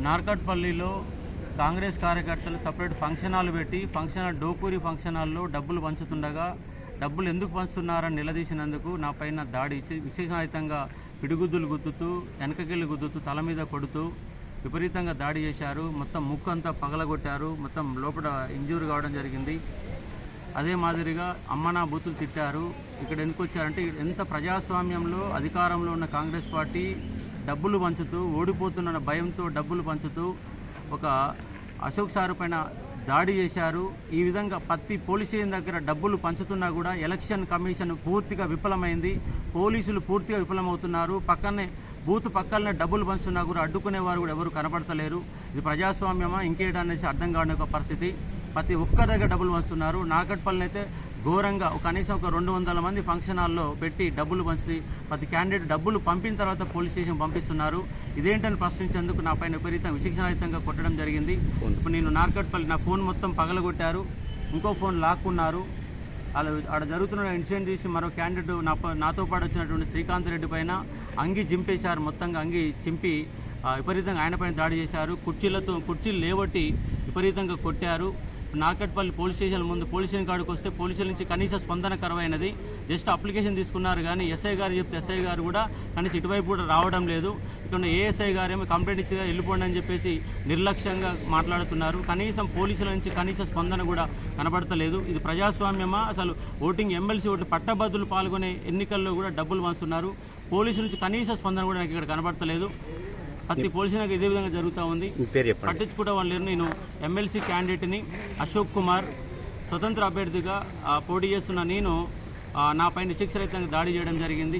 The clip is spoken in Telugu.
నార్కట్పల్లిలో కాంగ్రెస్ కార్యకర్తలు సపరేట్ ఫంక్షన్ హాల్ పెట్టి డోకూరి ఫంక్షన్ హాల్లో డబ్బులు పంచుతుండగా డబ్బులు ఎందుకు పంచుతున్నారని నిలదీసినందుకు నా పైన దాడి విశేషరహితంగా పిడిగుద్దులు గుద్దుతూ వెనకకెళ్ళి గుద్దుతూ తల మీద కొడుతూ విపరీతంగా దాడి చేశారు. మొత్తం ముక్కు అంతా పగలగొట్టారు. మొత్తం లోపల ఇంజ్యూర్ కావడం జరిగింది. అదే మాదిరిగా అమ్మనా బూతులు తిట్టారు. ఇక్కడ ఎందుకు వచ్చారంటే ఎంత ప్రజాస్వామ్యంలో అధికారంలో ఉన్న కాంగ్రెస్ పార్టీ డబ్బులు పంచుతూ ఓడిపోతున్న భయంతో డబ్బులు పంచుతూ ఒక అశోక్ సార్ పైన దాడి చేశారు. ఈ విధంగా ప్రతి పోలీస్ స్టేషన్ దగ్గర డబ్బులు పంచుతున్నా కూడా ఎలక్షన్ కమిషన్ పూర్తిగా విఫలమైంది. పోలీసులు పూర్తిగా విఫలమవుతున్నారు. బూత్ పక్కనే డబ్బులు పంచుతున్నా కూడా అడ్డుకునేవారు కూడా ఎవరు కనపడతలేరు. ఇది ప్రజాస్వామ్యమా ఇంకేటనేసి అర్థం కాని ఒక పరిస్థితి. ప్రతి ఒక్కరి దగ్గర డబ్బులు పంచుతున్నారు. నార్కట్పల్లిని అయితే ఘోరంగా కనీసం ఒక 200 మంది ఫంక్షన్ హాల్లో పెట్టి డబ్బులు పంచి ప్రతి క్యాండిడేట్ డబ్బులు పంపిన తర్వాత పోలీస్ స్టేషన్ పంపిస్తున్నారు. ఇదేంటని ప్రశ్నించేందుకు నా పైన విపరీతం విశిక్షణరహితంగా కొట్టడం జరిగింది. ఇప్పుడు నేను నార్కట్పల్లి నా ఫోన్ మొత్తం పగలగొట్టారు. ఇంకో ఫోన్ లాక్కున్నారు. ఆడ జరుగుతున్న ఇన్సిడెంట్ తీసి మరో క్యాండిడేట్ నాతో పాటు వచ్చినటువంటి శ్రీకాంత్ రెడ్డి పైన అంగి చింపేశారు. మొత్తంగా అంగి చింపి విపరీతంగా ఆయన పైన దాడి చేశారు. కుర్చీలు లేవట్టి విపరీతంగా కొట్టారు. నార్కట్పల్లి పోలీస్ స్టేషన్ ముందు పోలీస్ స్టేషన్ కాడికి వస్తే పోలీసుల నుంచి కనీస స్పందన కరువైనది. జస్ట్ అప్లికేషన్ తీసుకున్నారు కానీ ఎస్ఐ గారు చెప్తే ఎస్ఐ గారు కూడా కనీసం ఇటువైపు కూడా రావడం లేదు. ఇక్కడ ఏఎస్ఐ గారేమో కంప్లైంట్ ఇచ్చి వెళ్ళిపోండి అని చెప్పేసి నిర్లక్ష్యంగా మాట్లాడుతున్నారు. కనీసం పోలీసుల నుంచి కనీస స్పందన కూడా కనబడతలేదు. ఇది ప్రజాస్వామ్యమా? అసలు ఓటింగ్ ఎమ్మెల్సీ ఓటు పట్టభద్రులు పాల్గొనే ఎన్నికల్లో కూడా డబ్బులు పంచుతున్నారు. పోలీసుల నుంచి కనీస స్పందన కూడా నాకు ఇక్కడ కనబడతలేదు. ప్రతి పోలీసులకు ఇదే విధంగా జరుగుతూ ఉంది. పట్టించుకుంటే వాళ్ళు లేరు. నేను ఎమ్మెల్సీ క్యాండిడేట్ని అశోక్ కుమార్ స్వతంత్ర అభ్యర్థిగా పోటీ చేస్తున్న నేను నా పైన విచక్షరహితంగా దాడి చేయడం జరిగింది.